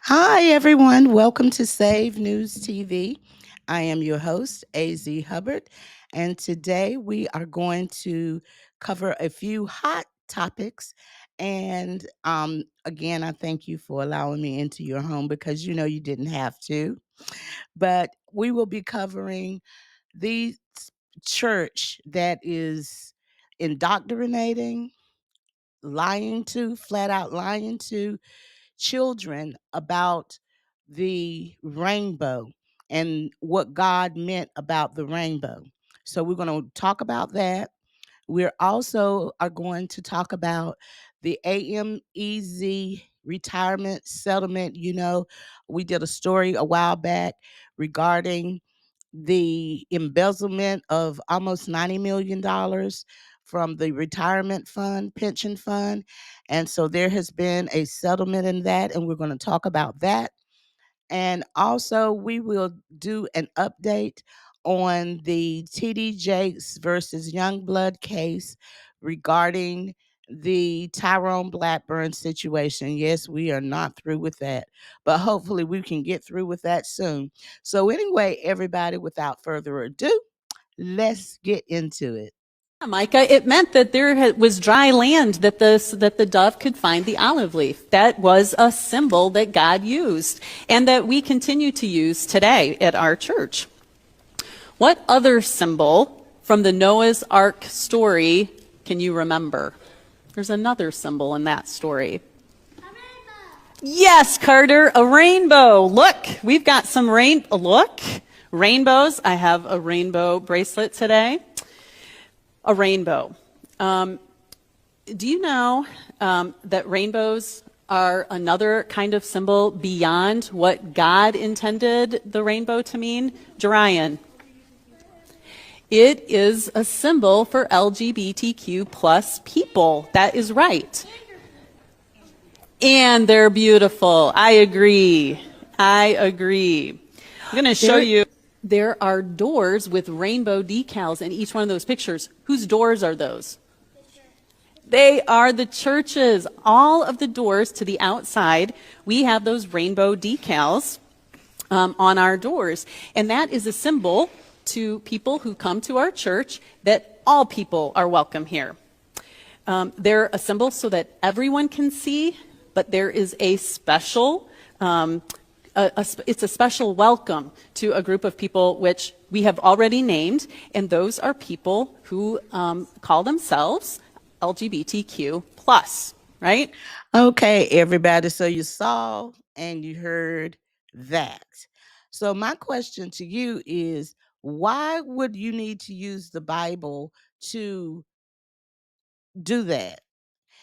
Hi, everyone. Welcome to Save News TV. I am your host, AZ Hubbard, and today we are going to cover a few hot topics. And again, I thank you for allowing me into your home because you know you didn't have to. But we will be covering the church that is indoctrinating, flat out lying to children about the rainbow and what God meant about the rainbow. So we're going to talk about that. We're also are going to talk about the AMEZ retirement settlement. You know, we did a story a while back regarding the embezzlement of almost $90 million from the retirement fund, pension fund. And so there has been a settlement in that, and we're going to talk about that. And also, we will do an update on the TD Jakes versus Youngblood case regarding the Tyrone Blackburn situation. Yes, we are not through with that, but hopefully we can get through with that soon. So, anyway, everybody, without further ado, let's get into it. Yeah, Micah, it meant that there was dry land that the dove could find the olive leaf. That was a symbol that God used and that we continue to use today at our church. What other symbol from the Noah's Ark story can you remember? There's another symbol in that story. Yes, Carter, a rainbow. Look, we've got some rainbows. I have a rainbow bracelet today. A rainbow. Do you know that rainbows are another kind of symbol beyond what God intended the rainbow to mean? Jerian. It is a symbol for LGBTQ plus people. That is right. And they're beautiful. I agree. I'm going to show you. There are doors with rainbow decals in each one of those pictures. Whose doors are those? They are the churches. All of the doors to the outside, we have those rainbow decals on our doors. And that is a symbol to people who come to our church that all people are welcome here. They're a symbol so that everyone can see, but there is a special it's a special welcome to a group of people which we have already named, and those are people who call themselves LGBTQ plus, right? Okay, everybody. So you saw and you heard that. So my question to you is why would you need to use the Bible to do that?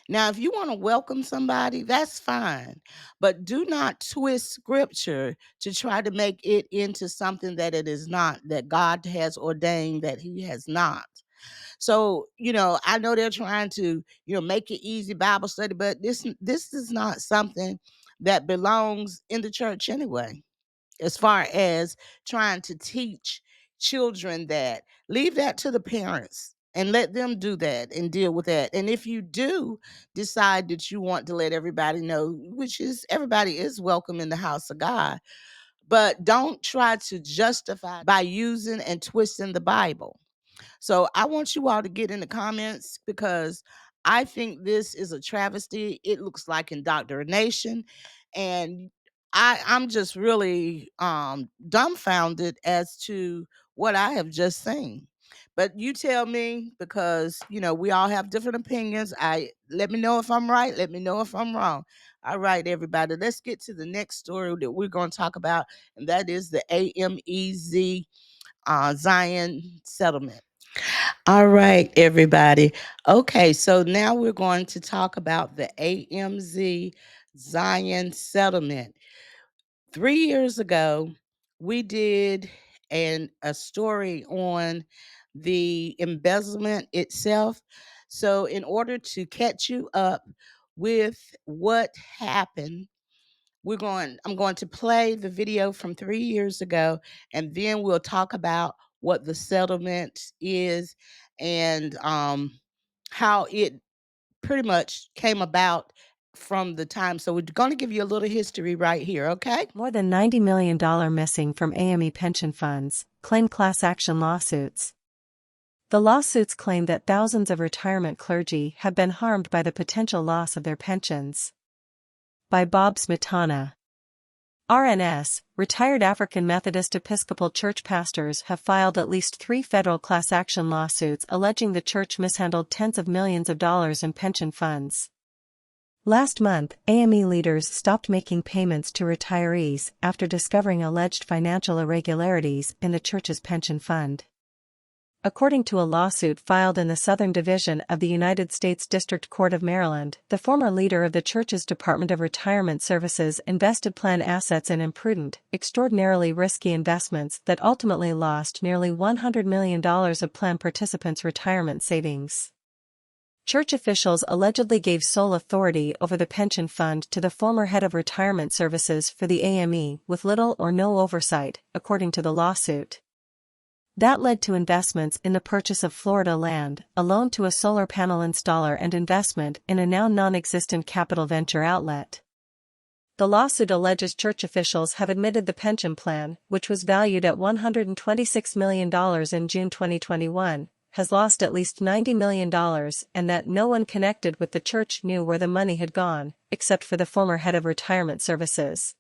Now, if you want to welcome somebody, that's fine. But do not twist scripture to try to make it into something that it is not, that God has ordained that He has not. So, I know they're trying to, make it easy Bible study, but this is not something that belongs in the church anyway. As far as trying to teach children that, leave that to the parents and let them do that and deal with that. And if you do decide that you want to let everybody know, which is everybody is welcome in the house of God, but don't try to justify by using and twisting the Bible. So I want you all to get in the comments because I think this is a travesty. It looks like indoctrination. And I'm just really dumbfounded as to what I have just seen. But you tell me because we all have different opinions. I let me know if I'm right. Let me know if I'm wrong. All right, everybody. Let's get to the next story that we're going to talk about, and that is the AMEZ Zion settlement. All right, everybody. Okay, so now we're going to talk about the AMZ Zion settlement. 3 years ago, we did a story on the embezzlement itself. So, in order to catch you up with what happened, I'm going to play the video from 3 years ago, and then we'll talk about what the settlement is and how it pretty much came about from the time. So we're going to give you a little history right here, okay? More than $90 million missing from AME pension funds, claim class action lawsuits. The lawsuits claim that thousands of retirement clergy have been harmed by the potential loss of their pensions. By Bob Smetana. RNS, retired African Methodist Episcopal Church pastors have filed at least 3 federal class action lawsuits alleging the church mishandled tens of millions of dollars in pension funds. Last month, AME leaders stopped making payments to retirees after discovering alleged financial irregularities in the church's pension fund. According to a lawsuit filed in the Southern Division of the United States District Court of Maryland, the former leader of the church's Department of Retirement Services invested plan assets in imprudent, extraordinarily risky investments that ultimately lost nearly $100 million of plan participants' retirement savings. Church officials allegedly gave sole authority over the pension fund to the former head of retirement services for the AME with little or no oversight, according to the lawsuit. That led to investments in the purchase of Florida land, a loan to a solar panel installer, and investment in a now non-existent capital venture outlet. The lawsuit alleges church officials have admitted the pension plan, which was valued at $126 million in June 2021, has lost at least $90 million, and that no one connected with the church knew where the money had gone, except for the former head of retirement services.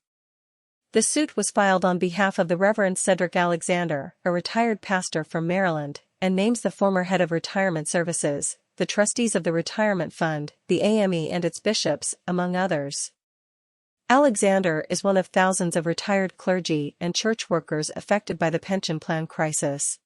The suit was filed on behalf of the Reverend Cedric Alexander, a retired pastor from Maryland, and names the former head of retirement services, the trustees of the retirement fund, the AME and its bishops, among others. Alexander is one of thousands of retired clergy and church workers affected by the pension plan crisis.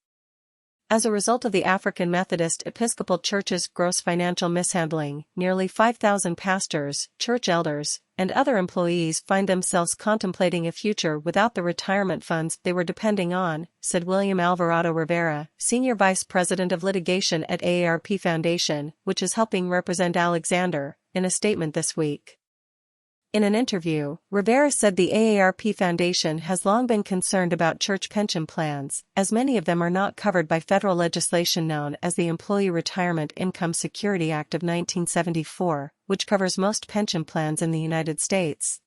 As a result of the African Methodist Episcopal Church's gross financial mishandling, nearly 5,000 pastors, church elders, and other employees find themselves contemplating a future without the retirement funds they were depending on, said William Alvarado Rivera, Senior Vice President of Litigation at AARP Foundation, which is helping represent Alexander, in a statement this week. In an interview, Rivera said the AARP Foundation has long been concerned about church pension plans, as many of them are not covered by federal legislation known as the Employee Retirement Income Security Act of 1974, which covers most pension plans in the United States.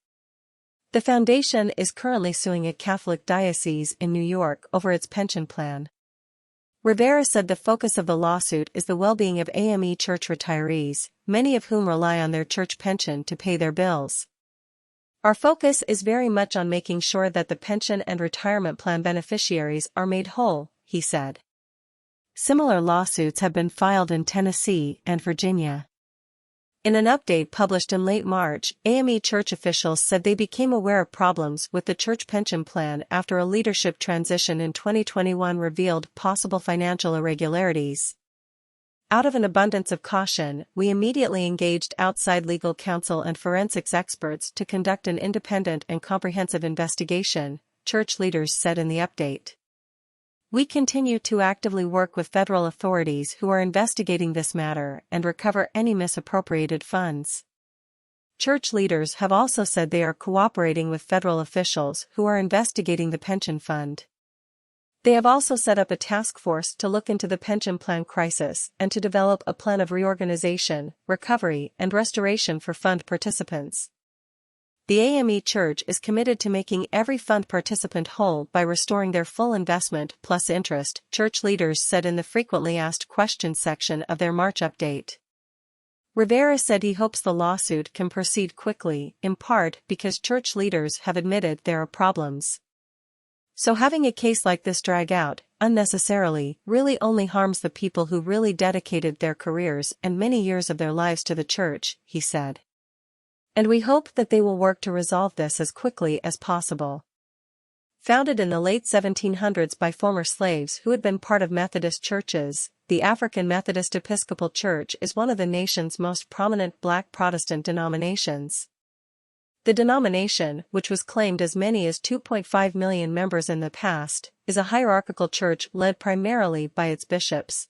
The foundation is currently suing a Catholic diocese in New York over its pension plan. Rivera said the focus of the lawsuit is the well-being of AME church retirees, many of whom rely on their church pension to pay their bills. Our focus is very much on making sure that the pension and retirement plan beneficiaries are made whole, he said. Similar lawsuits have been filed in Tennessee and Virginia. In an update published in late March, AME church officials said they became aware of problems with the church pension plan after a leadership transition in 2021 revealed possible financial irregularities. Out of an abundance of caution, we immediately engaged outside legal counsel and forensics experts to conduct an independent and comprehensive investigation, church leaders said in the update. We continue to actively work with federal authorities who are investigating this matter and recover any misappropriated funds. Church leaders have also said they are cooperating with federal officials who are investigating the pension fund. They have also set up a task force to look into the pension plan crisis and to develop a plan of reorganization, recovery, and restoration for fund participants. The AME Church is committed to making every fund participant whole by restoring their full investment plus interest, church leaders said in the frequently asked questions section of their March update. Rivera said he hopes the lawsuit can proceed quickly, in part because church leaders have admitted there are problems. So having a case like this drag out, unnecessarily, really only harms the people who really dedicated their careers and many years of their lives to the church, he said. And we hope that they will work to resolve this as quickly as possible. Founded in the late 1700s by former slaves who had been part of Methodist churches, the African Methodist Episcopal Church is one of the nation's most prominent Black Protestant denominations. The denomination, which was claimed as many as 2.5 million members in the past, is a hierarchical church led primarily by its bishops.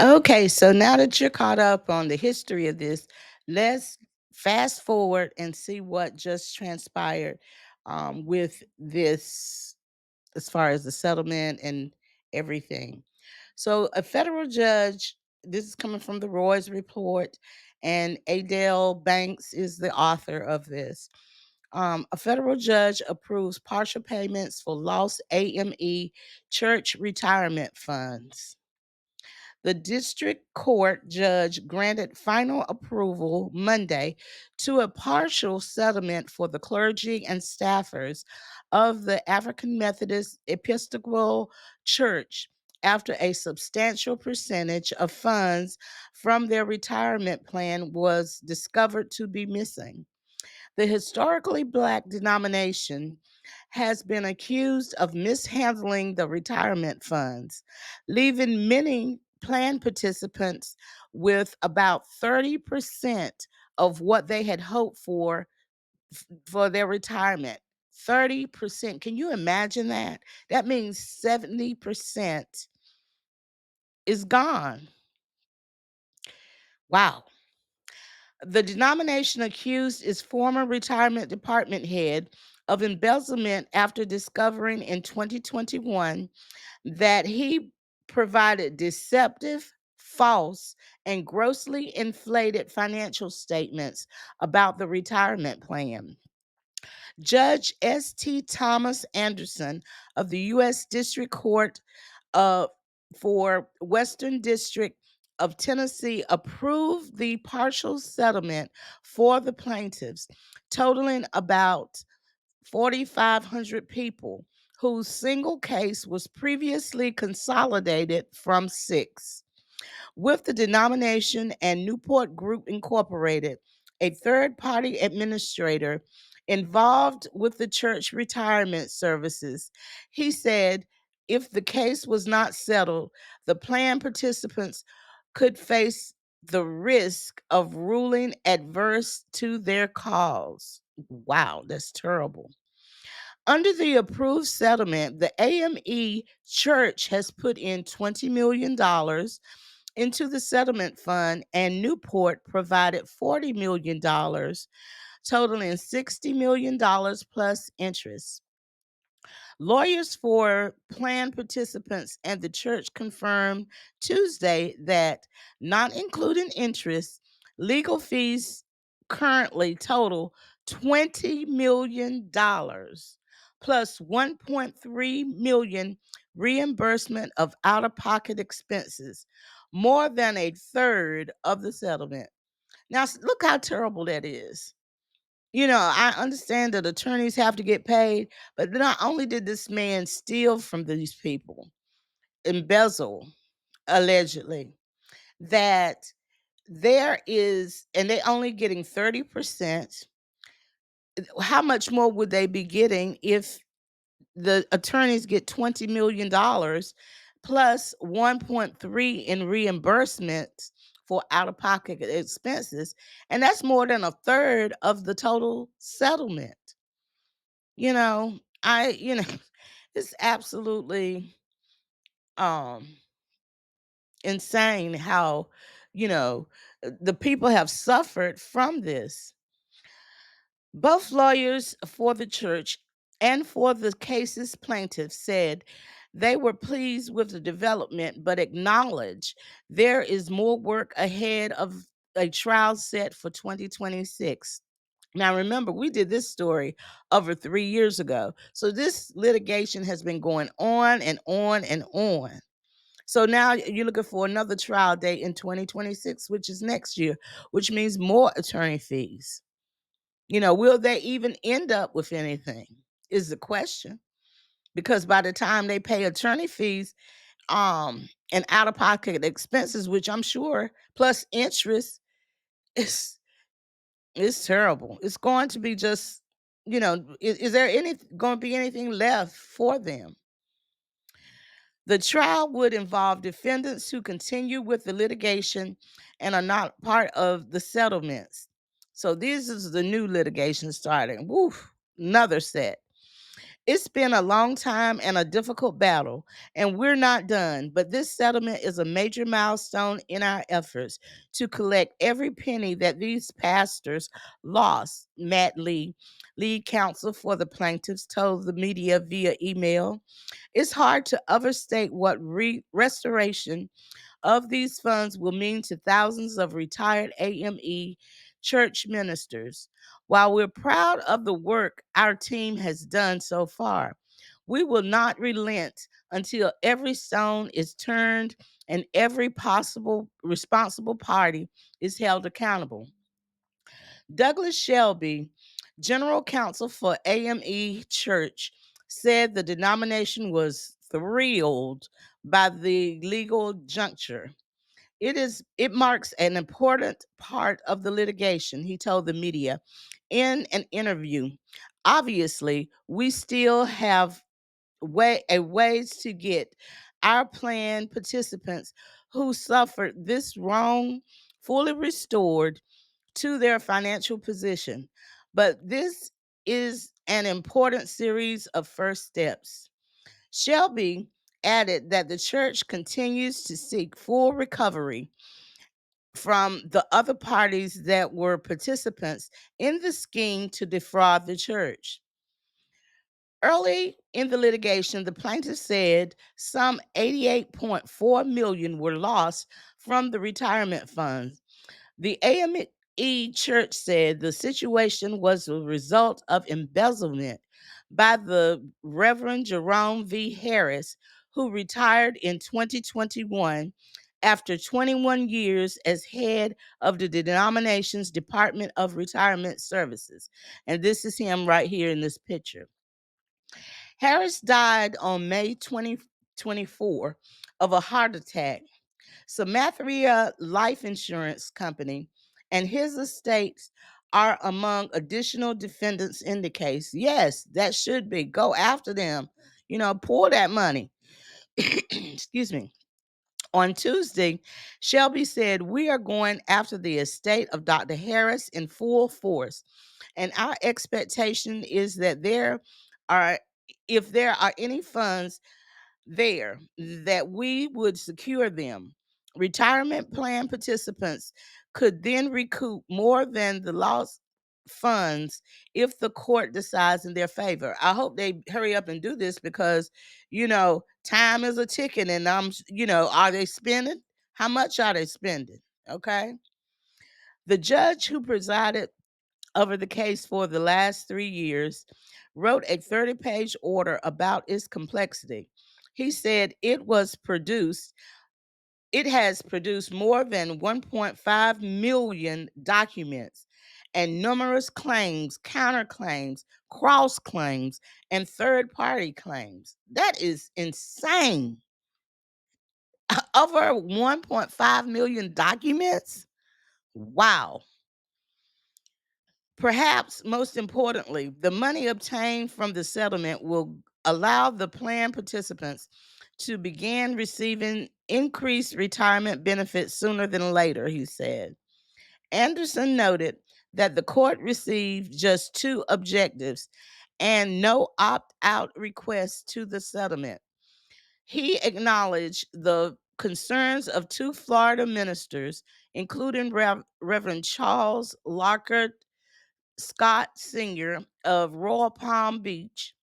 Okay, so now that you're caught up on the history of this, let's fast forward and see what just transpired with this as far as the settlement and everything. So a federal judge This is coming from the Roy's report, and Adele Banks is the author of this. A federal judge approves partial payments for lost AME church retirement funds. The district court judge granted final approval Monday to a partial settlement for the clergy and staffers of the African Methodist Episcopal Church after a substantial percentage of funds from their retirement plan was discovered to be missing. The historically black denomination has been accused of mishandling the retirement funds, leaving many plan participants with about 30% of what they had hoped for their retirement. 30%. Can you imagine that? That means 70% is gone. Wow. The denomination accused its former retirement department head of embezzlement after discovering in 2021 that he provided deceptive, false, and grossly inflated financial statements about the retirement plan. Judge S.T. Thomas Anderson of the U.S. District Court uh, for Western District of Tennessee approved the partial settlement for the plaintiffs, totaling about 4,500 people, whose single case was previously consolidated from 6. With the denomination and Newport Group Incorporated, a third party administrator involved with the church retirement services. He said if the case was not settled, the plan participants could face the risk of ruling adverse to their cause. Wow, that's terrible. Under the approved settlement, the AME Church has put in $20 million into the settlement fund, and Newport provided $40 million, totaling $60 million plus interest. Lawyers for plan participants and the church confirmed Tuesday that, not including interest, legal fees currently total $20 million plus $1.3 million reimbursement of out-of-pocket expenses, more than a third of the settlement. Now, look how terrible that is. I understand that attorneys have to get paid, but not only did this man steal from these people, embezzle, allegedly, that there is, and they only getting 30%. How much more would they be getting if the attorneys get $20 million plus 1.3 in reimbursement for out-of-pocket expenses? And that's more than a third of the total settlement. you know I it's absolutely um insane how the people have suffered from this. Both lawyers for the church and for the case's plaintiffs said they were pleased with the development, but acknowledge there is more work ahead of a trial set for 2026. Now, remember, we did this story over 3 years ago. So this litigation has been going on and on and on. So now you're looking for another trial date in 2026, which is next year, which means more attorney fees. Will they even end up with anything is the question. Because by the time they pay attorney fees, and out-of-pocket expenses, which I'm sure, plus interest, it's it's terrible. It's going to be just, is there going to be anything left for them? The trial would involve defendants who continue with the litigation and are not part of the settlements. So this is the new litigation starting. Woof, another set. It's been a long time and a difficult battle, and we're not done. But this settlement is a major milestone in our efforts to collect every penny that these pastors lost, Matt Lee, lead counsel for the plaintiffs, told the media via email. It's hard to overstate what restoration of these funds will mean to thousands of retired AME church ministers. While we're proud of the work our team has done so far, we will not relent until every stone is turned and every possible responsible party is held accountable. Douglas Shelby, General Counsel for AME Church, said the denomination was thrilled by the legal juncture. It marks an important part of the litigation, he told the media in an interview. Obviously, we still have ways to get our plan participants who suffered this wrong fully restored to their financial position. But this is an important series of first steps. Shelby added that the church continues to seek full recovery from the other parties that were participants in the scheme to defraud the church. Early in the litigation, the plaintiff said some 88.4 million were lost from the retirement funds. The AME Church said the situation was a result of embezzlement by the Reverend Jerome V. Harris, who retired in 2021 after 21 years as head of the denomination's Department of Retirement Services. And this is him right here in this picture. Harris died on May 2024 of a heart attack. Samathria Life Insurance Company and his estates are among additional defendants in the case. Yes, that should be. Go after them. Pull that money. Excuse me. On Tuesday, Shelby said, "We are going after the estate of Dr. Harris in full force. And our expectation is that are, if there are any funds there, that we would secure them. Retirement plan participants could then recoup more than the lost funds if the court decides in their favor." I hope they hurry up and do this because, time is a ticking and are they spending? How much are they spending? Okay. The judge who presided over the case for the last 3 years wrote a 30-page order about its complexity. He said it has produced more than 1.5 million documents and numerous claims, counterclaims, cross claims, and third party claims. That is insane. Over 1.5 million documents? Wow. Perhaps most importantly, the money obtained from the settlement will allow the plan participants to begin receiving increased retirement benefits sooner than later, he said. Anderson noted that the court received just two objectives and no opt out requests to the settlement. He acknowledged the concerns of two Florida ministers, including Reverend Charles Lockhart Scott Sr. of Royal Palm Beach,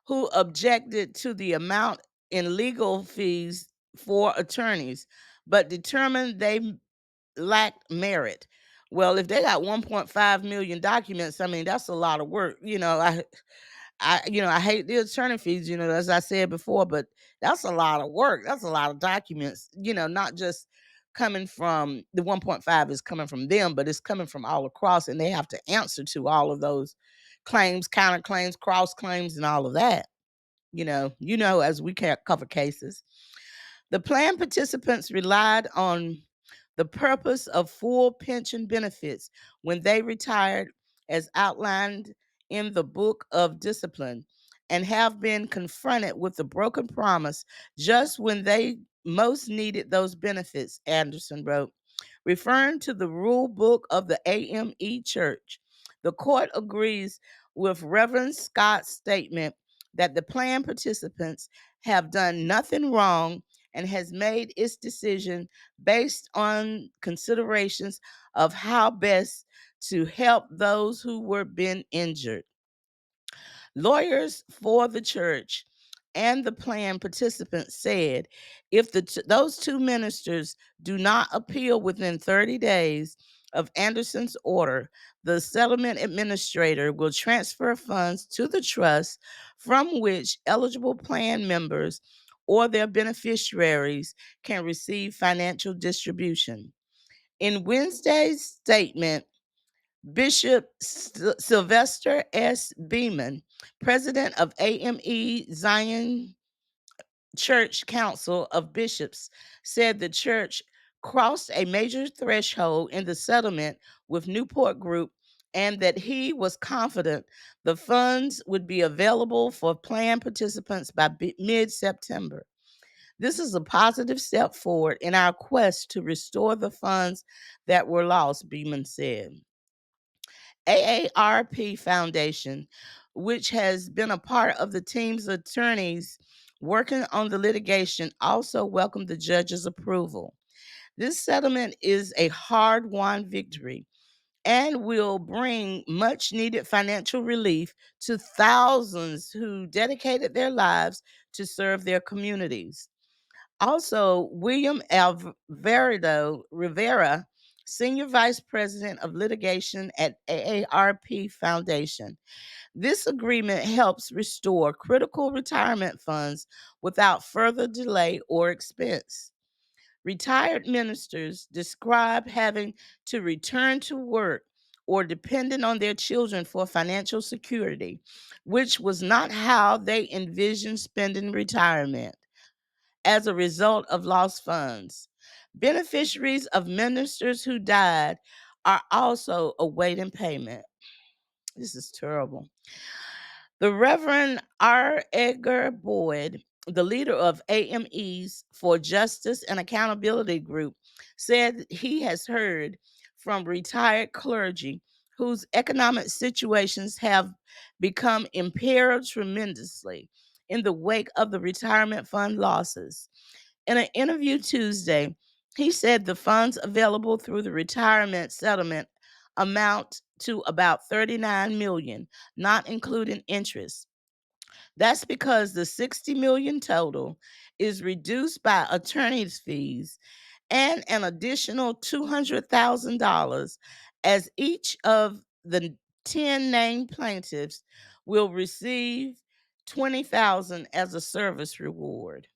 who objected to the amount in legal fees for attorneys, but determined they lacked merit. Well, if they got 1.5 million documents, I mean, that's a lot of work. I hate the attorney fees, as I said before, but that's a lot of work. That's a lot of documents, not just coming from the 1.5 is coming from them, but it's coming from all across, and they have to answer to all of those claims, counterclaims, cross claims, and all of that. As we cover cases. The plan participants relied on the purpose of full pension benefits when they retired, as outlined in the Book of Discipline, and have been confronted with the broken promise just when they most needed those benefits, Anderson wrote. Referring to the rule book of the AME Church, the court agrees with Reverend Scott's statement that the plan participants have done nothing wrong and has made its decision based on considerations of how best to help those who were being injured. Lawyers for the church and the plan participants said if those two ministers do not appeal within 30 days of Anderson's order, the settlement administrator will transfer funds to the trust from which eligible plan members or their beneficiaries can receive financial distribution. In Wednesday's statement, Bishop Sylvester S. Beeman, president of AME Zion Church Council of Bishops, said the church crossed a major threshold in the settlement with Newport Group and that he was confident the funds would be available for plan participants by mid September. This is a positive step forward in our quest to restore the funds that were lost, Beeman said. AARP Foundation, which has been a part of the team's attorneys working on the litigation, also welcomed the judge's approval. This settlement is a hard won victory and will bring much needed financial relief to thousands who dedicated their lives to serve their communities. Also, William Alvarado Rivera, Senior Vice President of Litigation at AARP Foundation. This agreement helps restore critical retirement funds without further delay or expense. Retired ministers describe having to return to work or depending on their children for financial security, which was not how they envisioned spending retirement as a result of lost funds. Beneficiaries of ministers who died are also awaiting payment. This is terrible. The Reverend R. Edgar Boyd, the leader of AME's for Justice and Accountability Group, said he has heard from retired clergy whose economic situations have become impaired tremendously in the wake of the retirement fund losses. In an interview Tuesday, he said the funds available through the retirement settlement amount to about 39 million, not including interest. That's because the 60 million total is reduced by attorney's fees and an additional $200,000 as each of the 10 named plaintiffs will receive 20,000 as a service reward.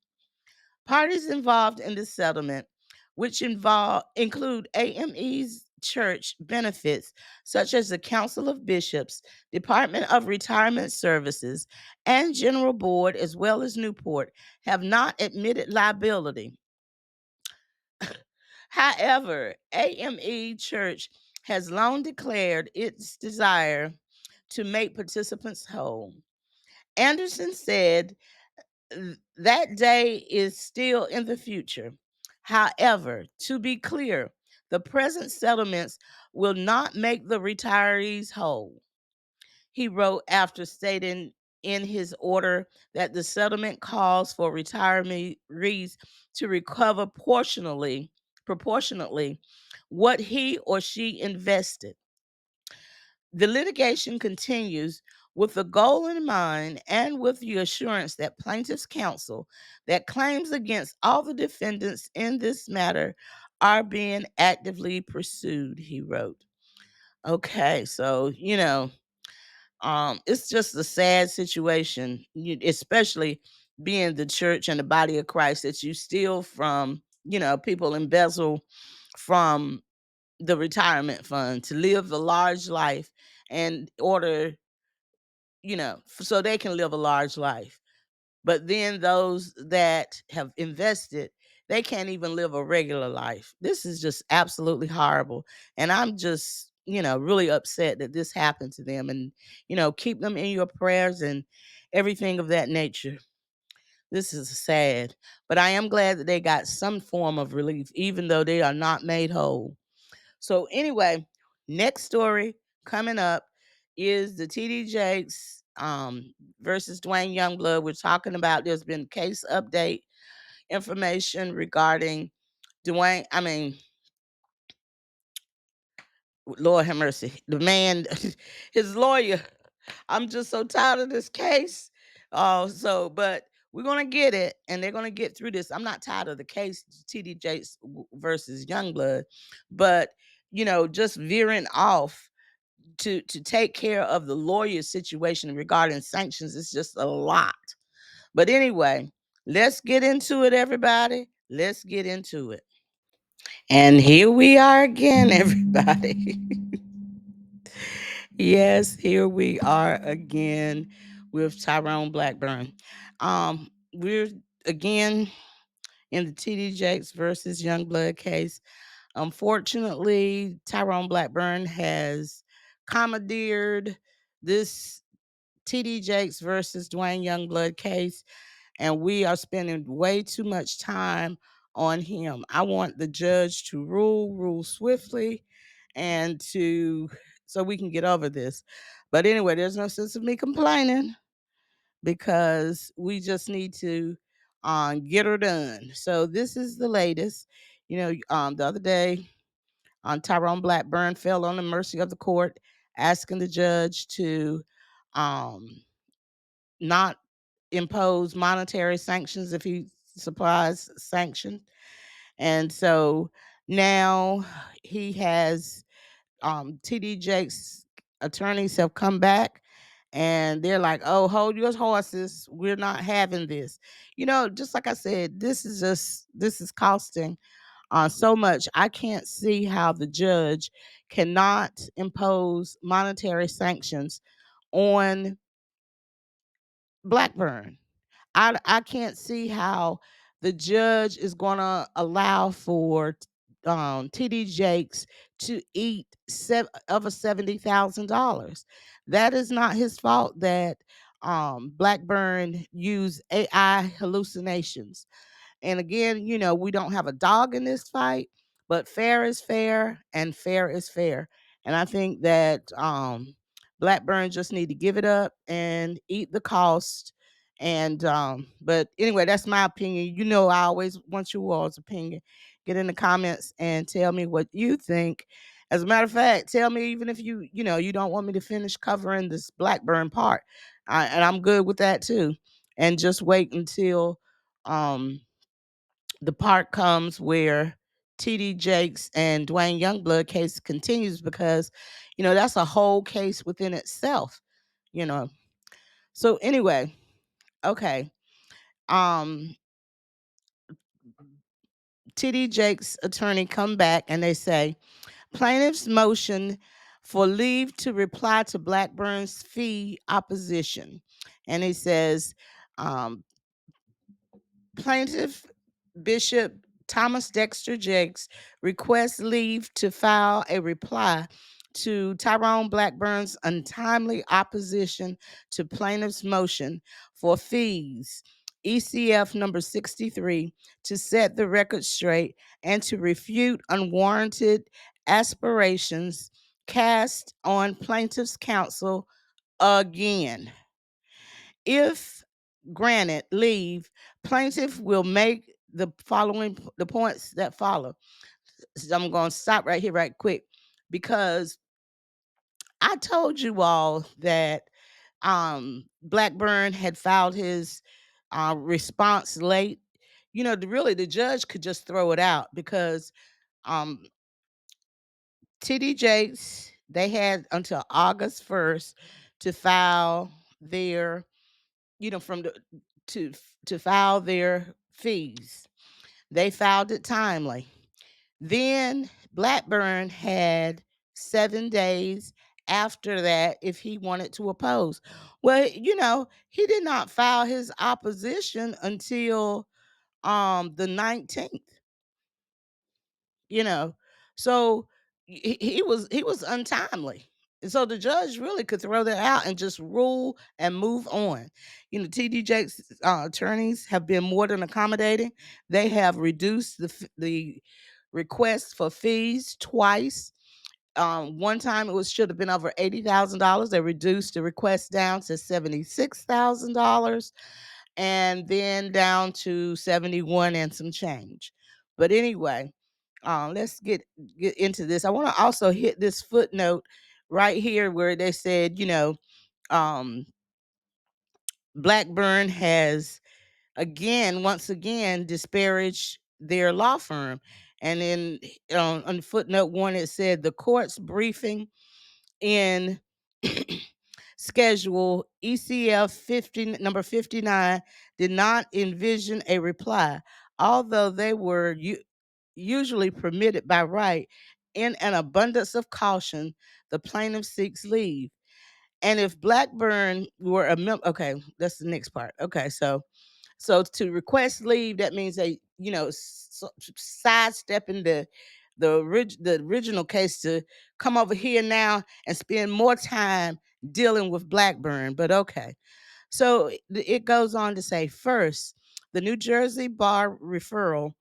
Parties involved in the settlement, which include AME's church benefits, such as the Council of Bishops, Department of Retirement Services, and General Board, as well as Newport, have not admitted liability. However, AME Church has long declared its desire to make participants whole. Anderson said that day is still in the future. However, to be clear, the present settlements will not make the retirees whole. He wrote after stating in his order that the settlement calls for retirees to recover proportionately what he or she invested. The litigation continues with the goal in mind and with the assurance that plaintiffs' counsel that claims against all the defendants in this matter are being actively pursued, he wrote. Okay, so, it's just a sad situation, especially being the church and the body of Christ, that you steal from, people embezzle from the retirement fund to live a large life and order, so they can live a large life. But then those that have invested, they can't even live a regular life. This is just absolutely horrible. And I'm just, really upset that this happened to them. And, keep them in your prayers and everything of that nature. This is sad. But I am glad that they got some form of relief, even though they are not made whole. So anyway, next story coming up is the TD Jakes versus Dwayne Youngblood. We're talking about there's been case update information regarding Dwayne. I mean, Lord have mercy. The man, his lawyer. I'm just so tired of this case. But We're gonna get it, and they're gonna get through this. I'm not tired of the case, TD Jakes versus Youngblood, but just veering off to take care of the lawyer situation regarding sanctions is just a lot. But anyway, let's get into it, everybody. Let's get into it. And here we are again, everybody. Yes, here we are again with Tyrone Blackburn. We're again in the TD Jakes versus Youngblood case. Unfortunately, Tyrone Blackburn has commandeered this TD Jakes versus Dwayne Youngblood case, and we are spending way too much time on him. I want the judge to rule swiftly, and so we can get over this. But anyway, there's no sense of me complaining because we just need to get her done. So this is the latest. The other day, Tyrone Blackburn fell on the mercy of the court, asking the judge to um, not impose monetary sanctions if he supplies sanctions. And so now he has TD Jakes attorneys have come back and they're like, oh, hold your horses. We're not having this. Just like I said, this is costing so much. I can't see how the judge cannot impose monetary sanctions on Blackburn. I can't see how the judge is going to allow for TD Jakes to eat over $70,000. That is not his fault that Blackburn used AI hallucinations. And again, we don't have a dog in this fight, but fair is fair and fair is fair. And I think that Blackburn just need to give it up and eat the cost. And but anyway, that's my opinion. I always want you all's opinion. Get in the comments and tell me what you think. As a matter of fact, tell me even if you don't want me to finish covering this Blackburn part, and I'm good with that too. And just wait until um the part comes where TD Jakes and Dwayne Youngblood case continues, because that's a whole case within itself. You know. So anyway, okay. Um TD Jakes' attorney come back and they say plaintiff's motion for leave to reply to Blackburn's fee opposition. And he says um, plaintiff Bishop Thomas Dexter Jakes requests leave to file a reply to Tyrone Blackburn's untimely opposition to plaintiff's motion for fees, ECF number 63, to set the record straight and to refute unwarranted aspirations cast on plaintiff's counsel again. If granted leave, plaintiff will make the points that follow. So I'm going to stop right here right quick, because I told you all that Blackburn had filed his response late. Really the judge could just throw it out, because um TD Jakes, they had until August 1st to file their from the to to file their fees. They filed it timely. Then Blackburn had 7 days after that if he wanted to oppose. Well, he did not file his opposition until the 19th. you know so he was untimely. And so the judge really could throw that out and just rule and move on. TD Jakes attorneys have been more than accommodating. They have reduced the request for fees twice. One time it was should have been over $80,000. They reduced the request down to $76,000, and then down to 71 and some change. But anyway, let's get into this. I want to also hit this footnote right here where they said, um, Blackburn has once again, disparaged their law firm. And then on footnote 1, it said the court's briefing in schedule ECF 50 number 59 did not envision a reply, although they were usually permitted by right. In an abundance of caution, the plaintiff seeks leave. And if Blackburn were a member, okay, that's the next part. Okay, so to request leave, that means they, sidestepping the original case to come over here now and spend more time dealing with Blackburn. But okay. So it goes on to say, first, the New Jersey bar referral,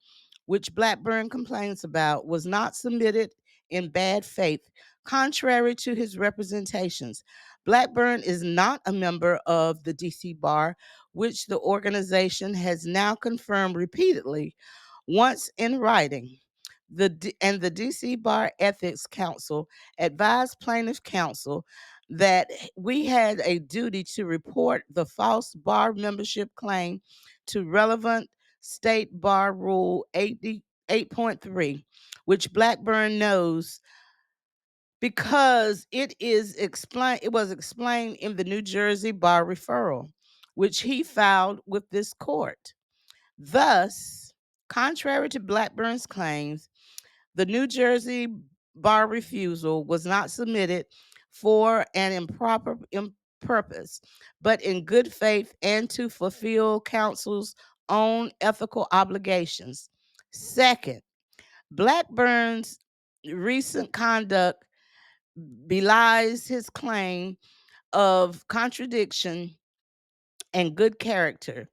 which Blackburn complains about, was not submitted in bad faith, contrary to his representations. Blackburn is not a member of the DC bar, which the organization has now confirmed repeatedly, once in writing. The DC Bar Ethics Council advised plaintiff counsel that we had a duty to report the false bar membership claim to relevant state bar rule 8.3, which Blackburn knows because it was explained in the New Jersey bar referral, which he filed with this court. Thus, contrary to Blackburn's claims, the New Jersey bar refusal was not submitted for an improper purpose, but in good faith and to fulfill counsel's own ethical obligations. Second, Blackburn's recent conduct belies his claim of contradiction and good character.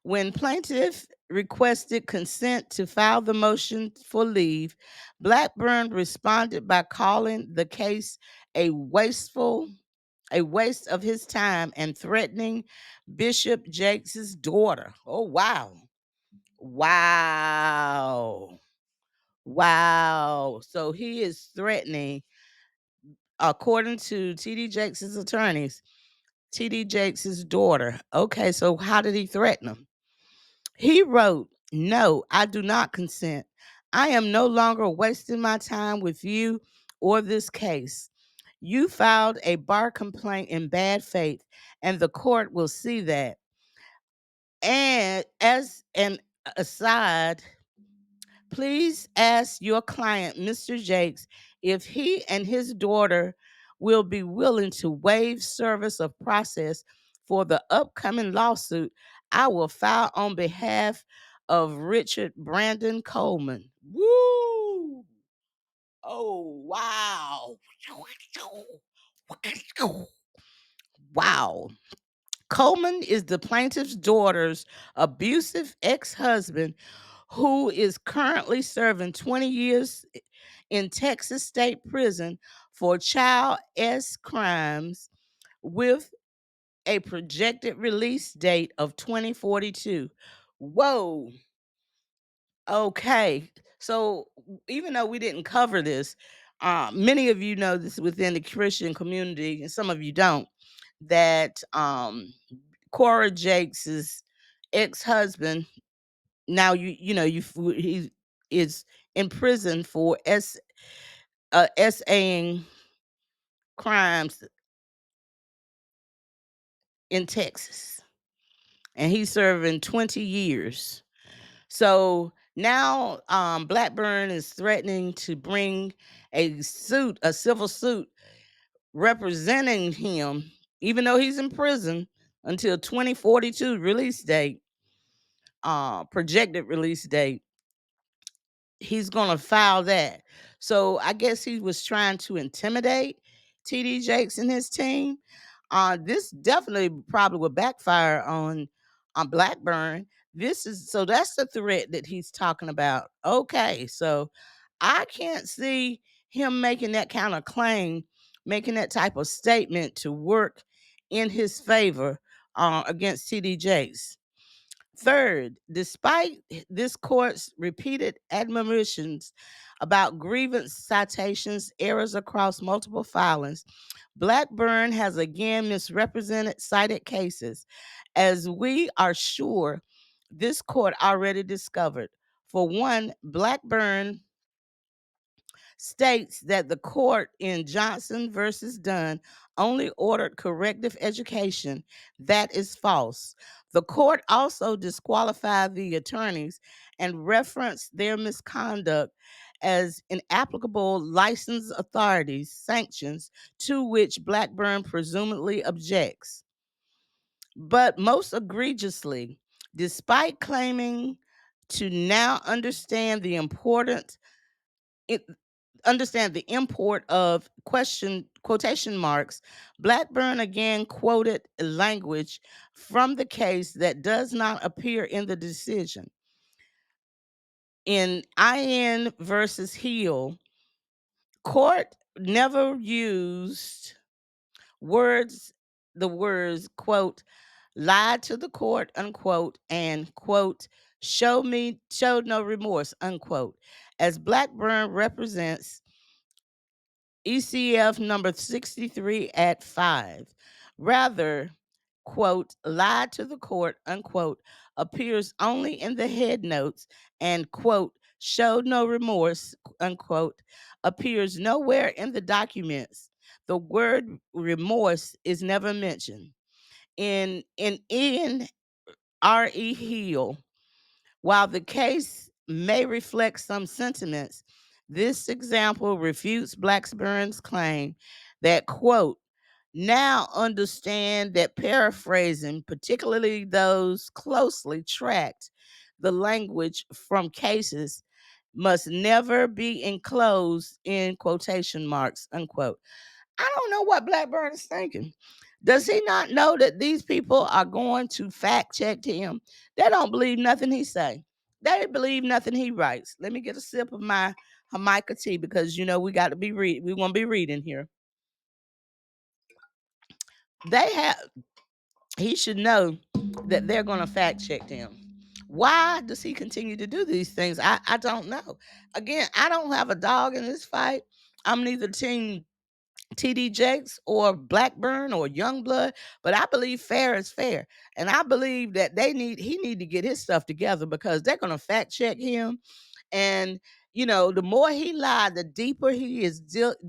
When plaintiff requested consent to file the motion for leave, Blackburn responded by calling the case a waste of his time and threatening Bishop Jakes' daughter. Oh wow. Wow. Wow. So he is threatening, according to TD Jakes' attorneys, TD Jakes' daughter. Okay, so how did he threaten him? He wrote, "No, I do not consent. I am no longer wasting my time with you or this case. You filed a bar complaint in bad faith, and the court will see that. And as an aside, please ask your client, Mr. Jakes, if he and his daughter will be willing to waive service of process for the upcoming lawsuit I will file on behalf of Richard Brandon Coleman." Woo! Oh, wow. Wow. Coleman is the plaintiff's daughter's abusive ex husband who is currently serving 20 years in Texas State Prison for child S crimes with a projected release date of 2042. Whoa. Okay. So even though we didn't cover this, many of you know this within the Christian community, and some of you don't, that Cora Jakes's ex-husband, now he is in prison for SAing crimes in Texas, and he's serving 20 years. So now Blackburn is threatening to bring a civil suit representing him, even though he's in prison until 2042 release date, projected release date. He's gonna file that. So I guess he was trying to intimidate TD Jakes and his team. This definitely probably would backfire on Blackburn. That's the threat that he's talking about. Okay, so I can't see him making that kind of claim, making that type of statement to work in his favor against TD Jakes. Third, despite this court's repeated admonitions about grievance citations, errors across multiple filings, Blackburn has again misrepresented cited cases. As we are sure this court already discovered. For one, Blackburn states that the court in Johnson versus Dunn only ordered corrective education. That is false. The court also disqualified the attorneys and referenced their misconduct as inapplicable licensed authorities' sanctions to which Blackburn presumably objects. But most egregiously, despite claiming to now it, understand the import of quotation marks, Blackburn again quoted language from the case that does not appear in the decision. In IN versus Hill, court never used words the words quote lied to the court unquote and quote showed no remorse unquote, as Blackburn represents ECF number 63 at 5. Rather, quote, lied to the court, unquote, appears only in the head notes and, quote, showed no remorse, unquote, appears nowhere in the documents. The word remorse is never mentioned. In Ian R.E. Hill, while the case may reflect some sentiments, this example refutes Blackburn's claim that, quote, now understand that paraphrasing, particularly those closely tracked the language from cases, must never be enclosed in quotation marks, unquote. I don't know what Blackburn is thinking. Does he not know that these people are going to fact check him? They don't believe nothing he say. They believe nothing he writes. Let me get a sip of my Jamaica tea because we got to be we want to be reading here. They have he should know that they're going to fact check him. Why does he continue to do these things? I don't know. Again, I don't have a dog in this fight. I'm neither team TD Jakes or Blackburn or Youngblood, but I believe fair is fair. And I believe that he need to get his stuff together because they're going to fact check him. And the more he lied, the deeper he is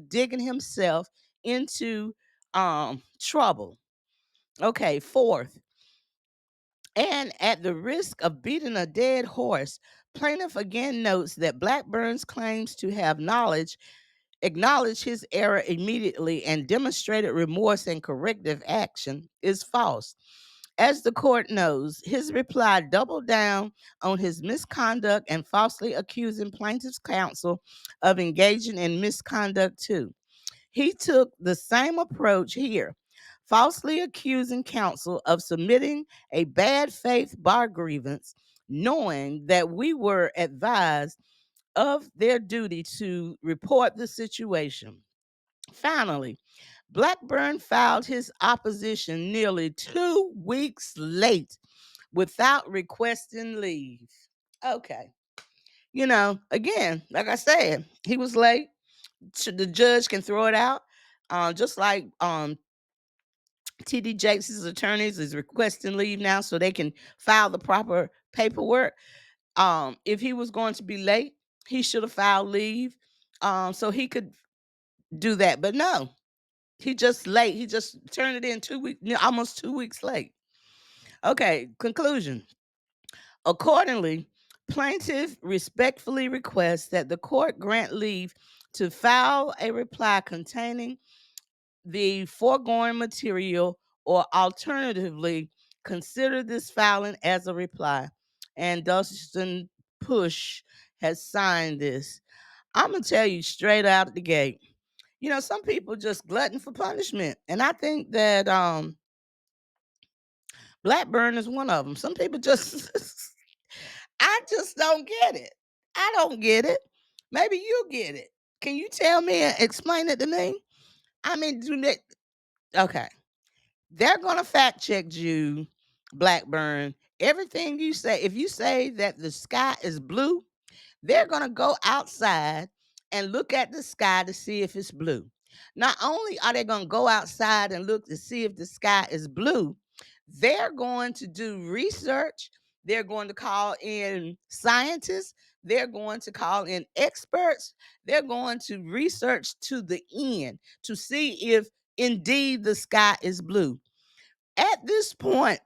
digging himself into trouble. Okay, fourth, and at the risk of beating a dead horse, plaintiff again notes that Blackburn's claims to have acknowledged his error immediately and demonstrated remorse and corrective action is false. As the court knows, his reply doubled down on his misconduct and falsely accusing plaintiff's counsel of engaging in misconduct too. He took the same approach here, falsely accusing counsel of submitting a bad faith bar grievance, knowing that we were advised of their duty to report the situation. Finally, Blackburn filed his opposition nearly 2 weeks late without requesting leave. Okay. Again, like I said, he was late. The judge can throw it out. Just like TD Jakes' attorneys is requesting leave now so they can file the proper paperwork. If he was going to be late, he should have filed leave so he could do that. But no, he just late. He just turned it in 2 weeks, almost 2 weeks late. Okay, conclusion. Accordingly, plaintiff respectfully requests that the court grant leave to file a reply containing the foregoing material or alternatively consider this filing as a reply. And Dustin Push has signed this. I'm going to tell you straight out of the gate. Some people just glutton for punishment. And I think that Blackburn is one of them. Some people just, I just don't get it. I don't get it. Maybe you get it. Can you tell me and explain it to me? I mean, okay. They're going to fact check you, Blackburn. Everything you say, if you say that the sky is blue, they're going to go outside and look at the sky to see if it's blue. Not only are they going to go outside and look to see if the sky is blue, they're going to do research. They're going to call in scientists. They're going to call in experts. They're going to research to the end to see if indeed the sky is blue. At this point,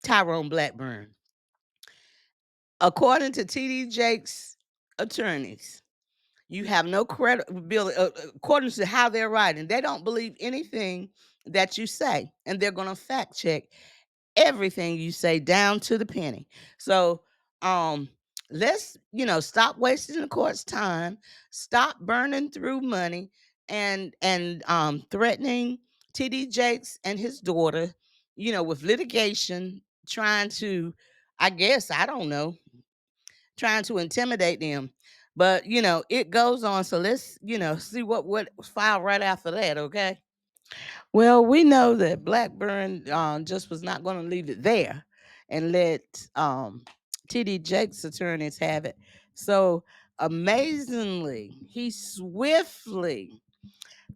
Tyrone Blackburn, according to TD Jakes' attorneys, you have no credibility according to how they're writing. They don't believe anything that you say, and they're going to fact check everything you say down to the penny. So, um, let's stop wasting the court's time, stop burning through money, and threatening TD Jakes and his daughter, with litigation, trying to, I guess, I don't know, trying to intimidate them. But it goes on. So let's see what file right after that. Okay. Well, we know that Blackburn just was not going to leave it there and let TD Jakes' attorneys have it. So amazingly, he swiftly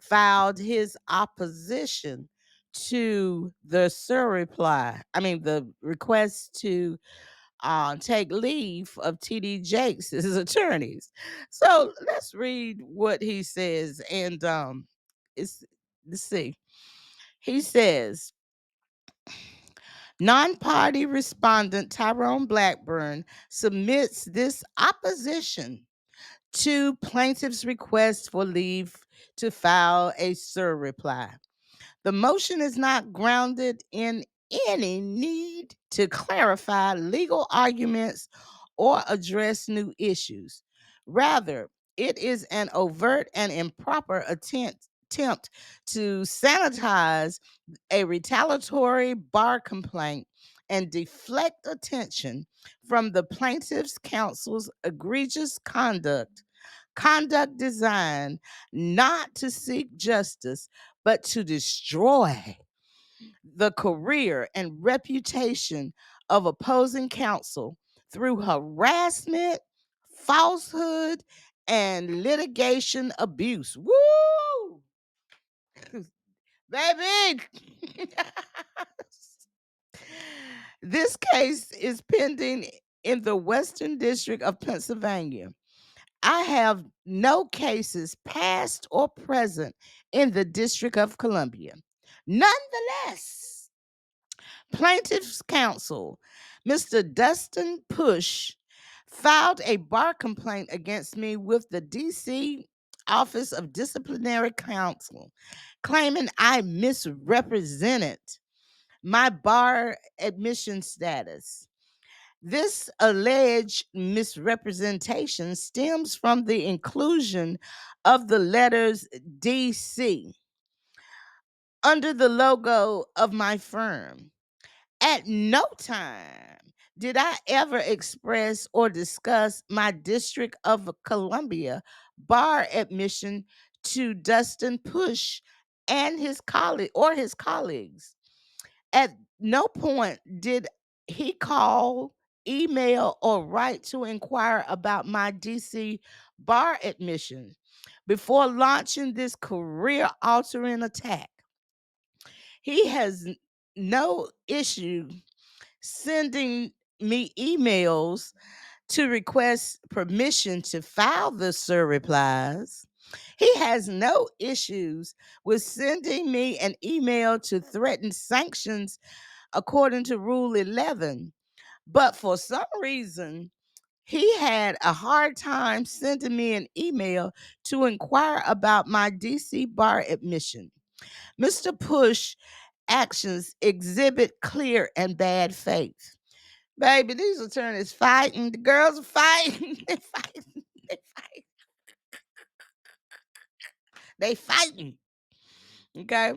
filed his opposition to the surreply. I mean, the request to take leave of TD Jakes' attorneys. So let's read what he says. And it's let's see. He says, non-party respondent Tyrone Blackburn submits this opposition to plaintiff's request for leave to file a surreply. The motion is not grounded in any need to clarify legal arguments or address new issues. Rather, it is an overt and improper attempt to sanitize a retaliatory bar complaint and deflect attention from the plaintiff's counsel's egregious conduct designed not to seek justice, but to destroy the career and reputation of opposing counsel through harassment, falsehood, and litigation abuse. Woo! Baby! This case is pending in the Western District of Pennsylvania. I have no cases past or present in the District of Columbia. Nonetheless, plaintiff's counsel, Mr. Dustin Push, filed a bar complaint against me with the DC Office of Disciplinary Counsel, claiming I misrepresented my bar admission status. This alleged misrepresentation stems from the inclusion of the letters DC under the logo of my firm. At no time did I ever express or discuss my District of Columbia bar admission to Dustin Push and his colleagues. At no point did he call, email, or write to inquire about my DC bar admission before launching this career altering attack. He has no issue sending me emails to request permission to file the surreplies. He has no issues with sending me an email to threaten sanctions according to Rule 11. But for some reason, he had a hard time sending me an email to inquire about my DC bar admission. Mr. Push actions exhibit clear and bad faith. Baby, these attorneys fighting. The girls are fighting. They fighting. They fighting. They fighting. Okay.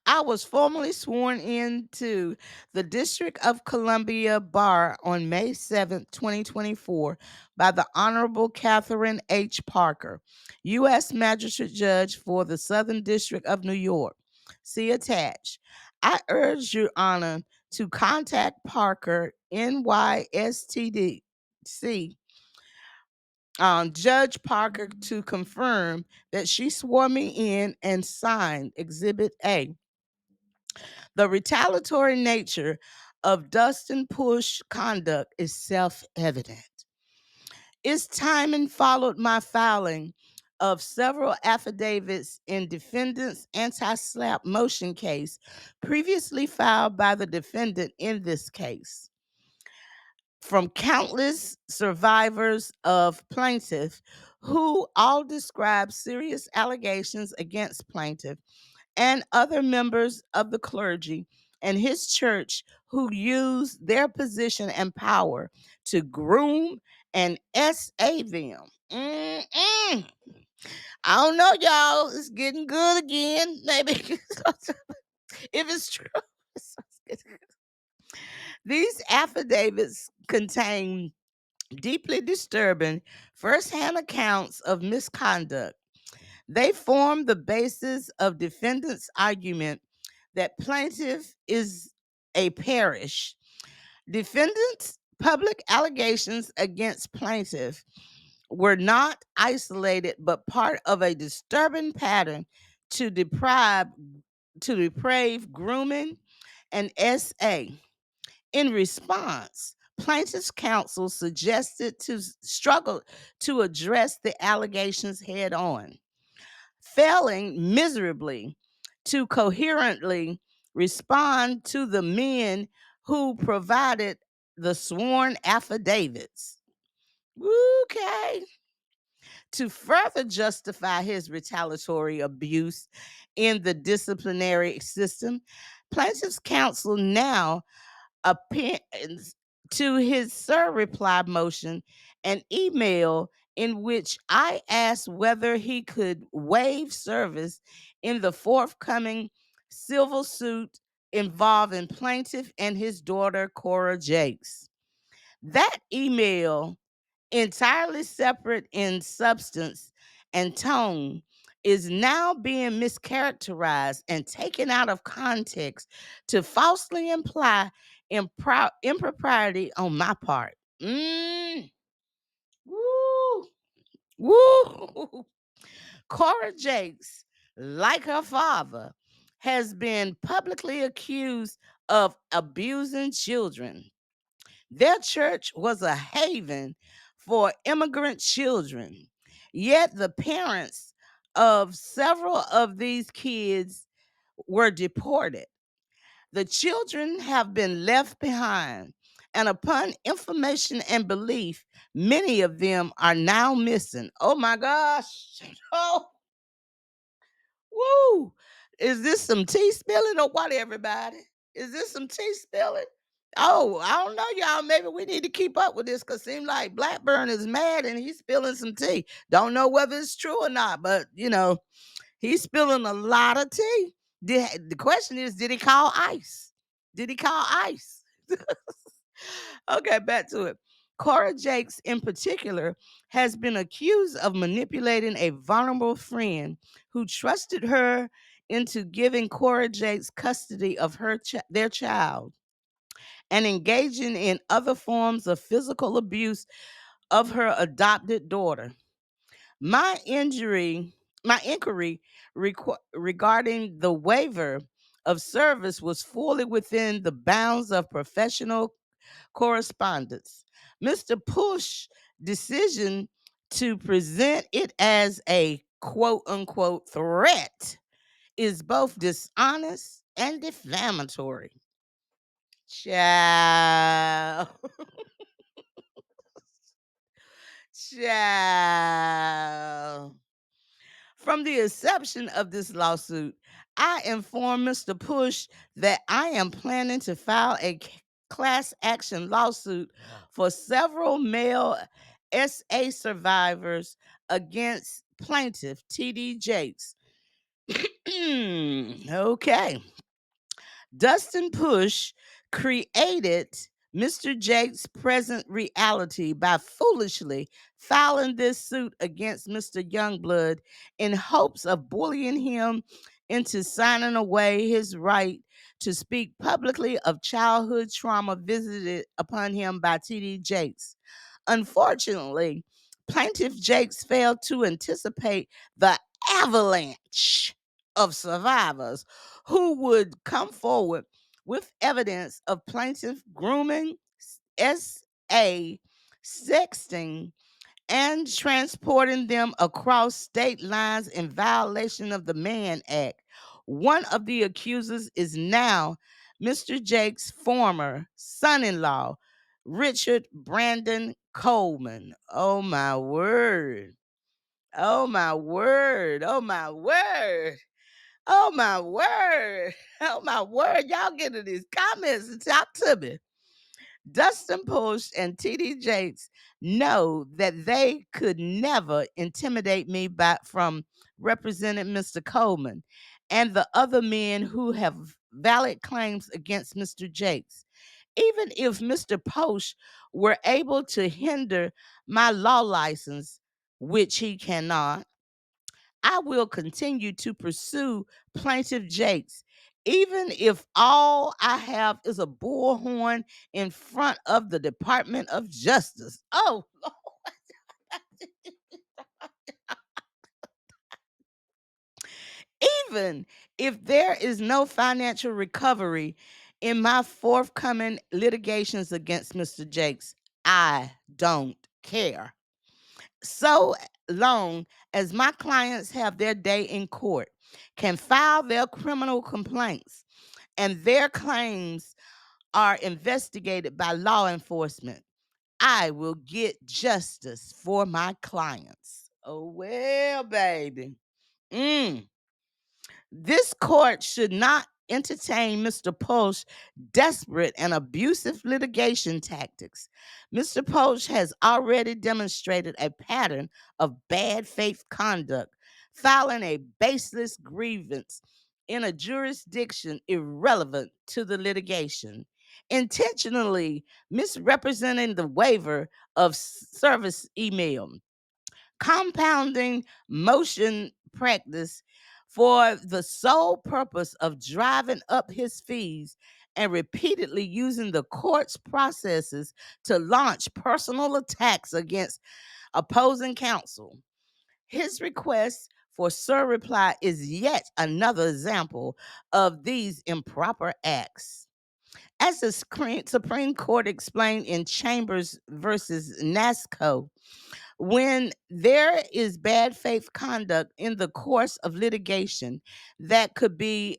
I was formally sworn into the District of Columbia Bar on May 7th, 2024, by the Honorable Catherine H. Parker, U.S. Magistrate Judge for the Southern District of New York. See attached. I urge Your Honor to contact Parker, NYSTDC, Judge Parker, to confirm that she swore me in and signed Exhibit A. The retaliatory nature of Dustin Push conduct is self-evident. Its timing followed my filing of several affidavits in defendant's anti-slap motion case previously filed by the defendant in this case. From countless survivors of plaintiff who all describe serious allegations against plaintiff and other members of the clergy and his church who use their position and power to groom and SA them. I don't know, y'all. It's getting good again. Maybe if it's true. These affidavits contain deeply disturbing firsthand accounts of misconduct. They form the basis of defendant's argument that plaintiff is a parish. Defendant's public allegations against plaintiff were not isolated but part of a disturbing pattern to deprave grooming and SA. In response, plaintiff's counsel suggested to struggle to address the allegations head on, failing miserably to coherently respond to the men who provided the sworn affidavits. Okay. To further justify his retaliatory abuse in the disciplinary system, plaintiff's counsel now appends to his sir reply motion an email in which I asked whether he could waive service in the forthcoming civil suit involving plaintiff and his daughter Cora Jakes. That email, entirely separate in substance and tone, is now being mischaracterized and taken out of context to falsely imply impropriety on my part. Woo! Woo! Cora Jakes, like her father, has been publicly accused of abusing children. Their church was a haven for immigrant children. Yet the parents of several of these kids were deported. The children have been left behind, and upon information and belief, many of them are now missing. Oh my gosh. Oh, woo. Is this some tea spilling or what, everybody? Is this some tea spilling? Oh, I don't know, y'all. Maybe we need to keep up with this because it seems like Blackburn is mad and he's spilling some tea. Don't know whether it's true or not, but he's spilling a lot of tea. The question is, did he call ICE? Did he call ICE? Okay, back to it. Cora Jakes, in particular, has been accused of manipulating a vulnerable friend who trusted her into giving Cora Jakes custody of their child and engaging in other forms of physical abuse of her adopted daughter. My injury, my inquiry regarding the waiver of service was fully within the bounds of professional correspondence. Mr. Push's decision to present it as a quote unquote threat is both dishonest and defamatory. Child. Child. From the inception of this lawsuit, I informed Mr. Push that I am planning to file a class action lawsuit for several male SA survivors against plaintiff TD Jakes. Okay. Dustin Push created Mr. Jake's present reality by foolishly filing this suit against Mr. Youngblood in hopes of bullying him into signing away his right to speak publicly of childhood trauma visited upon him by TD Jakes. Unfortunately, plaintiff Jakes failed to anticipate the avalanche of survivors who would come forward with evidence of plaintiff grooming, SA, sexting, and transporting them across state lines in violation of the Mann Act. One of the accusers is now Mr. Jake's former son in law, Richard Brandon Coleman. Oh my word. Oh my word. Oh my word. Oh my word. Oh my word. Y'all get to these comments and talk to me. Dustin Push and TD Jakes know that they could never intimidate me from representing Mr. Coleman and the other men who have valid claims against Mr. Jakes. Even if Mr. Posh were able to hinder my law license, which he cannot, I will continue to pursue Plaintiff Jakes, even if all I have is a bullhorn in front of the Department of Justice. Oh, even if there is no financial recovery in my forthcoming litigations against Mr. Jakes, I don't care. So long as my clients have their day in court, can file their criminal complaints, and their claims are investigated by law enforcement, I will get justice for my clients. Oh, well, baby. Mm. This court should not entertain Mr. Posh's desperate and abusive litigation tactics. Mr. Posh has already demonstrated a pattern of bad faith conduct, filing a baseless grievance in a jurisdiction irrelevant to the litigation, intentionally misrepresenting the waiver of service email, compounding motion practice for the sole purpose of driving up his fees, and repeatedly using the court's processes to launch personal attacks against opposing counsel. His request for reply is yet another example of these improper acts. As the Supreme Court explained in Chambers versus NASCO, when there is bad faith conduct in the course of litigation that could be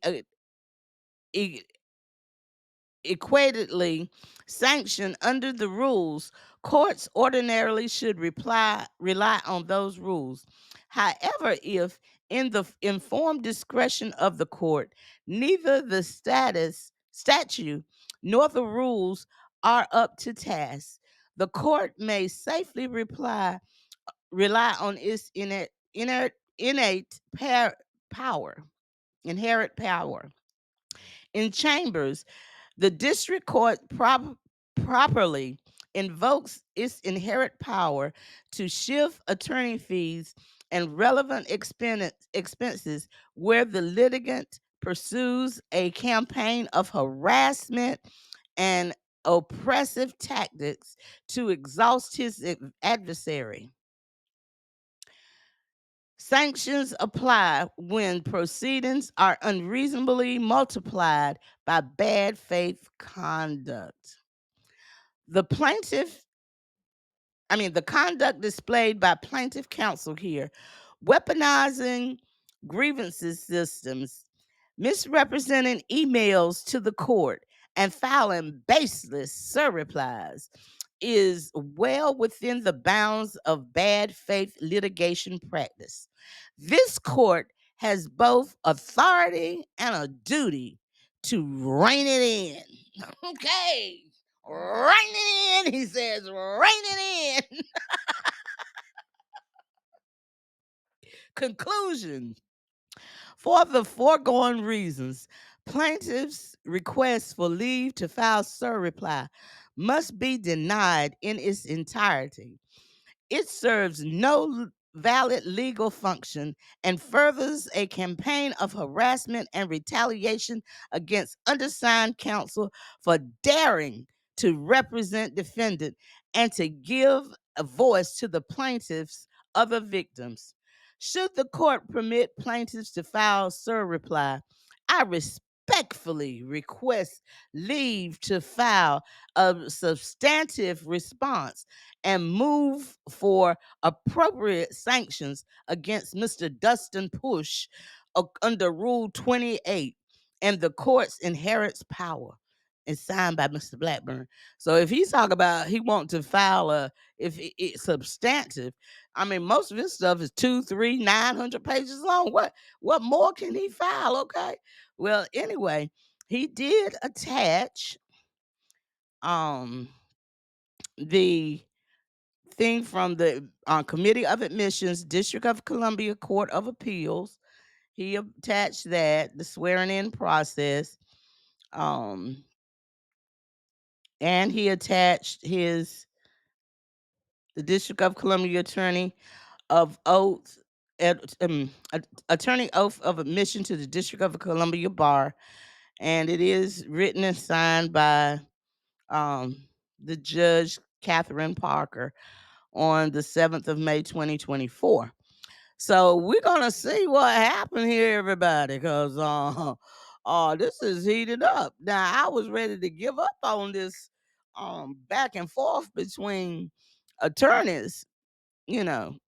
equatedly sanctioned under the rules, courts ordinarily should rely on those rules. However, if in the informed discretion of the court, neither the statute nor the rules are up to task, the court may safely rely on its innate power, inherent power. In Chambers, the district court properly invokes its inherent power to shift attorney fees and relevant expenses where the litigant pursues a campaign of harassment and oppressive tactics to exhaust his adversary. Sanctions apply when proceedings are unreasonably multiplied by bad faith conduct. The conduct displayed by plaintiff counsel here, weaponizing grievances systems, misrepresenting emails to the court, and filing baseless replies, is well within the bounds of bad faith litigation practice. This court has both authority and a duty to rein it in. Okay. Rein it in, he says, rein it in. Conclusion. For the foregoing reasons, plaintiff's request for leave to file reply must be denied in its entirety. It serves no valid legal function and furthers a campaign of harassment and retaliation against undersigned counsel for daring to represent defendant and to give a voice to the plaintiff's other victims. Should the court permit plaintiffs to file reply, I respectfully request leave to file a substantive response and move for appropriate sanctions against Mr. Dustin Push under Rule 28 and the court's inherits power. It's signed by Mr. Blackburn. So if he's talking about he want to file if it's substantive, I mean most of his stuff is 2, 3, 900 pages long. What more can he file? Okay. Well, anyway, he did attach the thing from the Committee of Admissions, District of Columbia Court of Appeals. He attached that, the swearing in process. And he attached the District of Columbia Attorney of Oath, Attorney Oath of Admission to the District of Columbia Bar. And it is written and signed by the Judge Catherine Parker on the 7th of May, 2024. So we're gonna see what happened here, everybody, because this is heated up. Now I was ready to give up on this back and forth between attorneys,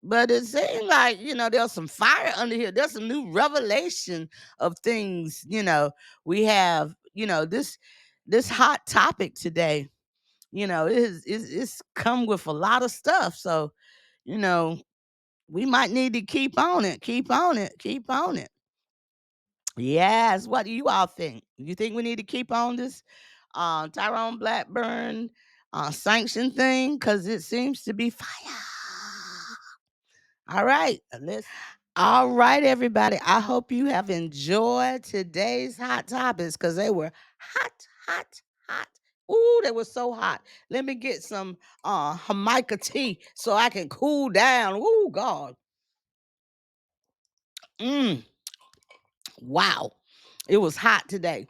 but it seemed like, there's some fire under here. There's some new revelation of things, we have, this hot topic today, it's come with a lot of stuff. So, you know, we might need to keep on it, keep on it, keep on it. Yes. What do you all think? You think we need to keep on this Tyrone Blackburn sanction thing? Because it seems to be fire. All right. All right, everybody. I hope you have enjoyed today's hot topics because they were hot, hot, hot. Ooh, they were so hot. Let me get some Jamaica tea so I can cool down. Ooh, God. Wow. It was hot today.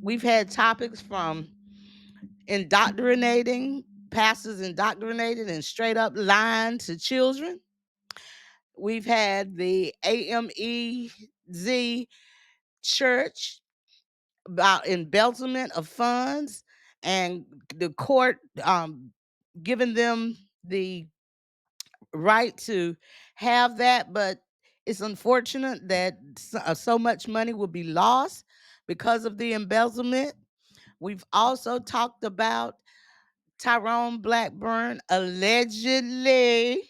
We've had topics from indoctrinating, pastors indoctrinating and straight up lying to children. We've had the AMEZ church about embezzlement of funds and the court giving them the right to have that, but it's unfortunate that so much money will be lost because of the embezzlement. We've also talked about Tyrone Blackburn allegedly,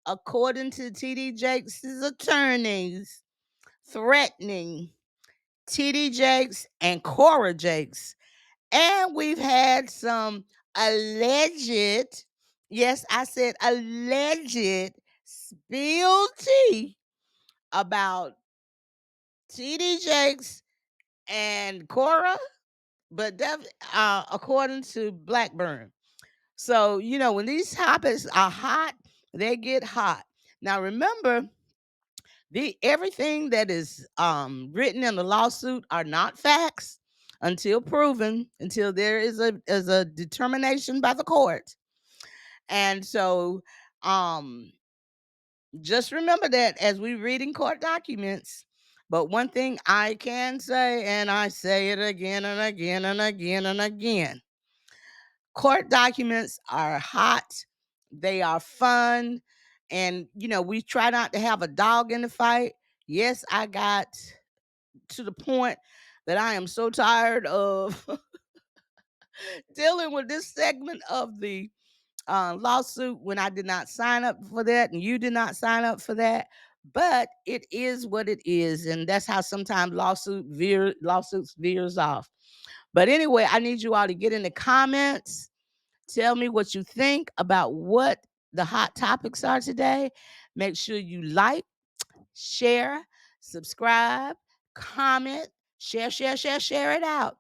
according to TD Jakes' attorneys, threatening TD Jakes and Cora Jakes. And we've had some alleged, yes, I said alleged, spilled tea about TD Jakes and Cora, but according to Blackburn. So, when these topics are hot, they get hot. Now, remember, everything that is written in the lawsuit are not facts until proven, until there is a determination by the court. And so, just remember that as we read in court documents. But one thing I can say, and I say it again and again and again and again, court documents are hot, they are fun, and we try not to have a dog in the fight. Yes, I got to the point that I am so tired of dealing with this segment of the lawsuit when I did not sign up for that and you did not sign up for that. But it is what it is, and that's how sometimes lawsuits veers off. But anyway, I need you all to get in the comments. Tell me what you think about what the hot topics are today. Make sure you like, share, subscribe, comment, share it out.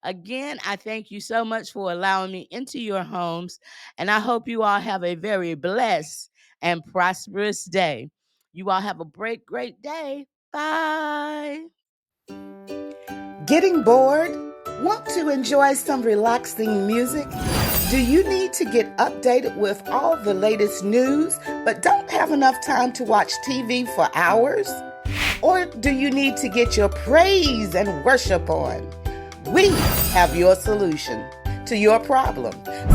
Again, I thank you so much for allowing me into your homes, and I hope you all have a very blessed and prosperous day. You all have a great day. Bye. Getting bored? Want to enjoy some relaxing music? Do you need to get updated with all the latest news, but don't have enough time to watch TV for hours? Or do you need to get your praise and worship on? We have your solution to your problem.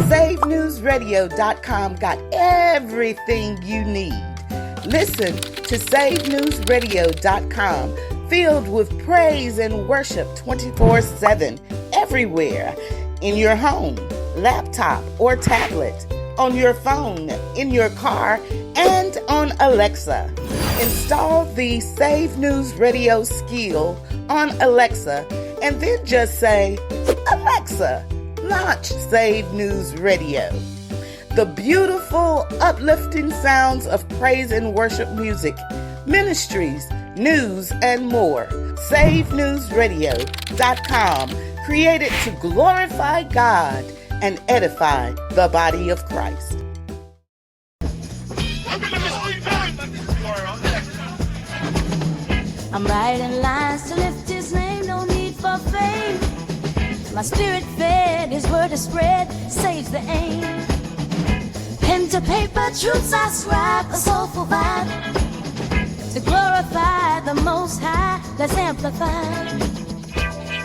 SAVEDnewsRadio.com got everything you need. Listen to SAVEDnewsRadio.com, filled with praise and worship 24/7, everywhere, in your home, laptop, or tablet, on your phone, in your car, and on Alexa. Install the Save News Radio skill on Alexa and then just say, "Alexa, launch Save News Radio." The beautiful, uplifting sounds of praise and worship music, ministries, news, and more. SaveNewsRadio.com, created to glorify God and edify the body of Christ. I'm writing lines to lift his name, no need for fame. My spirit fed, his word is spread, saves the aim. Pen to paper, truths I scribe, a soulful vibe. To glorify the Most High, let's amplify.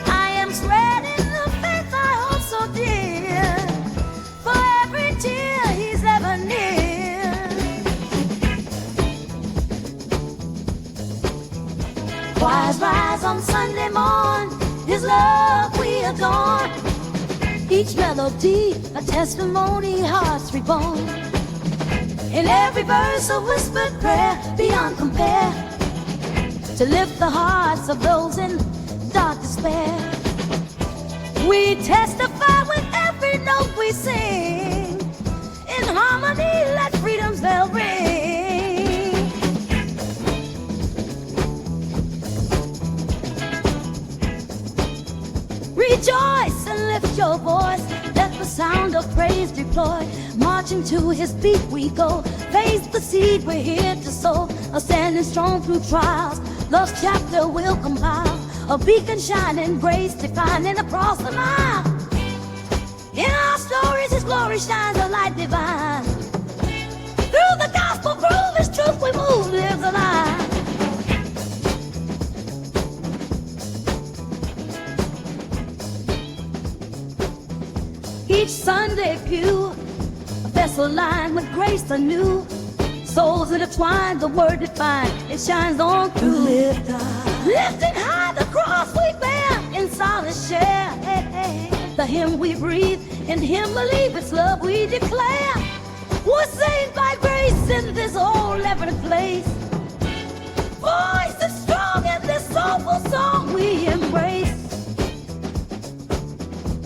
I am spreading the faith I hold so dear, for every tear he's ever near. Choirs rise on Sunday morn, his love we adorn. Each melody a testimony, hearts reborn. In every verse a whispered prayer beyond compare, to lift the hearts of those in dark despair. We testify with every note we sing, in harmony let freedom's bell ring. Rejoice and lift your voice, let the sound of praise deploy. Marching to his beat we go, face the seed we're here to sow. A standing strong through trials, lost chapter will compile. A beacon shining, grace defining across the mile. In our stories his glory shines a light divine. Through the gospel groove his truth we move, lives alive. Each Sunday pew, a vessel lined with grace anew. Souls intertwined, the word defined, it shines on through. Lifting high the cross we bear, in silence share. The hymn we breathe, in him believe, it's love we declare. We're saved by grace in this whole every place. Voice is strong in this soulful song we embrace.